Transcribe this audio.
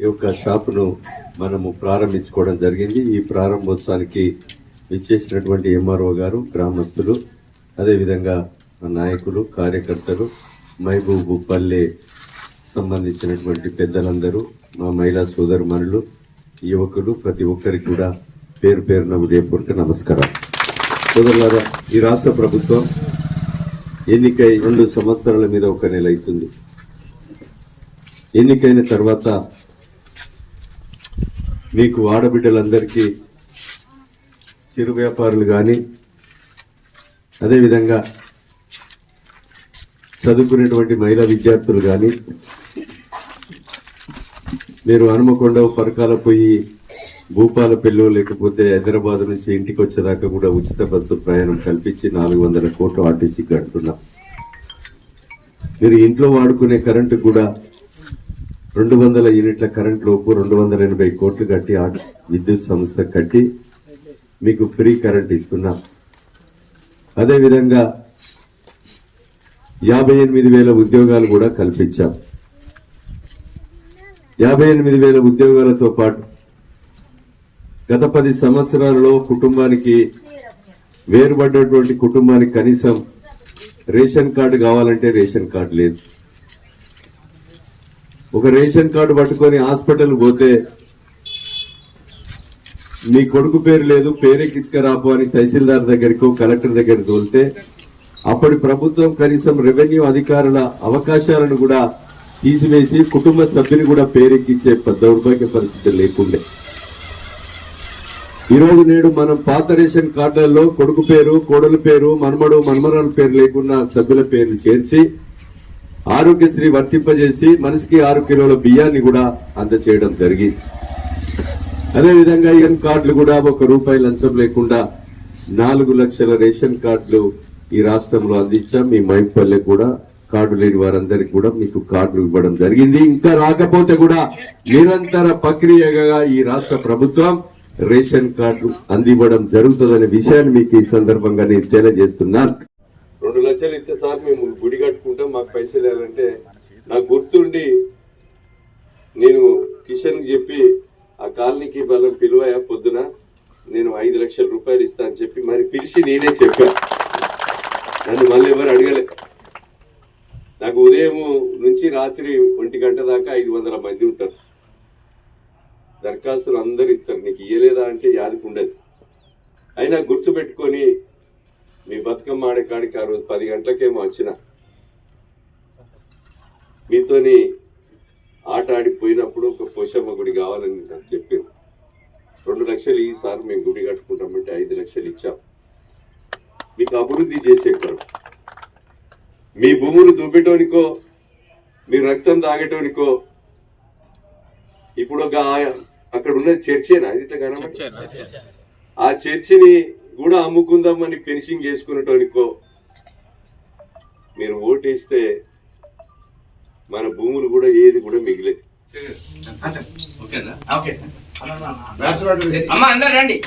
యొక్క షాపును మనము ప్రారంభించుకోవడం జరిగింది. ఈ ప్రారంభోత్సవానికి ఇచ్చేసినటువంటి ఎంఆర్ఓ గారు, గ్రామస్తులు, అదేవిధంగా నాయకులు, కార్యకర్తలు, మహబూబుపల్లె సంబంధించినటువంటి పెద్దలందరూ, మా మహిళా సోదరుమణులు, యువకులు, ప్రతి ఒక్కరికి కూడా పేరు పేరున ఉదయపూర్వక నమస్కారం. సోదరులారా, ఈ రాష్ట్ర ప్రభుత్వం ఎన్నికై 2 సంవత్సరాల మీద 1 నెల అవుతుంది. ఎన్నికైన తర్వాత మీకు ఆడబిడ్డలందరికీ, చిరు వ్యాపారులు కానీ, అదేవిధంగా చదువుకునేటువంటి మహిళా విద్యార్థులు కానీ, మీరు హనుమకొండ, పరకాల పోయి భూపాలపల్లి లేకపోతే హైదరాబాద్ నుంచి ఇంటికి వచ్చేదాకా కూడా ఉచిత బస్సు ప్రయాణం కల్పించి 400 కోట్లు ఆర్టీసీ కడుతున్నాం. మీరు ఇంట్లో వాడుకునే కరెంటు కూడా 200 యూనిట్ల కరెంట్ లోపు 280 కోట్లు కట్టి విద్యుత్ సంస్థ కట్టి మీకు ఫ్రీ కరెంట్ ఇస్తున్నాం. అదేవిధంగా 58,000 ఉద్యోగాలు కూడా కల్పించాం. 58,000 ఉద్యోగాలతో పాటు గత 10 సంవత్సరాలలో కుటుంబానికి, వేరుపడ్డటువంటి కుటుంబానికి కనీసం రేషన్ కార్డు కావాలంటే రేషన్ కార్డు లేదు. ఒక రేషన్ కార్డు పట్టుకొని హాస్పిటల్ పోతే మీ కొడుకు పేరు లేదు, పేరెక్కించుకురాపో అని తహసీల్దార్ దగ్గరికి, కలెక్టర్ దగ్గరికి తోలితే అప్పటి ప్రభుత్వం కనీసం రెవెన్యూ అధికారుల అవకాశాలను కూడా తీసివేసి కుటుంబ సభ్యుని కూడా పేరెక్కించే దౌర్భాగ్య పరిస్థితి లేకుండే. ఈరోజు నేడు మనం పాత రేషన్ కార్డులలో కొడుకు పేరు, కోడలు పేరు, మనమడు, మనమరాల పేరు లేకున్న సభ్యుల పేర్లు చేర్చి ఆరోగ్యశ్రీ వర్తింపజేసి మనిషికి 6 కిలోల బియ్యాన్ని కూడా అందచేయడం జరిగింది. అదేవిధంగా రేషన్ కార్డులు కూడా ₹1 లంచం లేకుండా 4 లక్షల రేషన్ కార్డులు ఈ రాష్ట్రంలో అందించాం. మీ మైపల్లె కూడా కార్డు లేని వారందరికీ కూడా మీకు కార్డులు ఇవ్వడం జరిగింది. ఇంకా రాకపోతే కూడా నిరంతర ప్రక్రియగా ఈ రాష్ట్ర ప్రభుత్వం రేషన్ కార్డు అందివ్వడం జరుగుతుందనే విషయాన్ని మీకు ఈ సందర్భంగా నేను తెలియజేస్తున్నాను. 2 లక్షలు ఇస్తే సార్ మేము గుడి కట్టుకుంటాం, మాకు పైసలు వేయాలంటే నాకు గుర్తుండి నేను కిషన్ చెప్పి ఆ కాలనీకి వాళ్ళని పిలువయా పొద్దున నేను 5 లక్షల రూపాయలు ఇస్తా అని చెప్పి మరి పిలిచి నేనే చెప్పా. నన్ను మళ్ళీ ఎవరు అడగలే. నాకు ఉదయం నుంచి రాత్రి 1 గంట దాకా 500 మంది ఉంటారు. దరఖాస్తులు అందరూ ఇస్తారు. నీకు ఇయ్యలేదా అంటే యాదికి ఉండదు. అయినా గుర్తుపెట్టుకొని మీ బతుకమ్మ ఆడే కాడికి ఆ రోజు 10 గంటలకేమో వచ్చిన మీతోని ఆట ఆడిపోయినప్పుడు ఒక పోషమ్మ గుడి కావాలని నాకు చెప్పారు. 2 లక్షలు ఈసారి మేము గుడి కట్టుకుంటామంటే 5 లక్షలు ఇచ్చాం. మీకు అభివృద్ధి చేసేటప్పుడు మీ భూములు దుబ్బేటోనికో, మీ రక్తం తాగేటోనికో, ఇప్పుడు అక్కడ ఉన్న చర్చేనా ఇది, ఆ చర్చిని కూడా అమ్ముకుందామని ఫినిషింగ్ చేసుకునేటోనికో మీరు ఓటేస్తే మన భూములు కూడా ఏది కూడా మిగిలేదు. అమ్మా అందరూ రండి.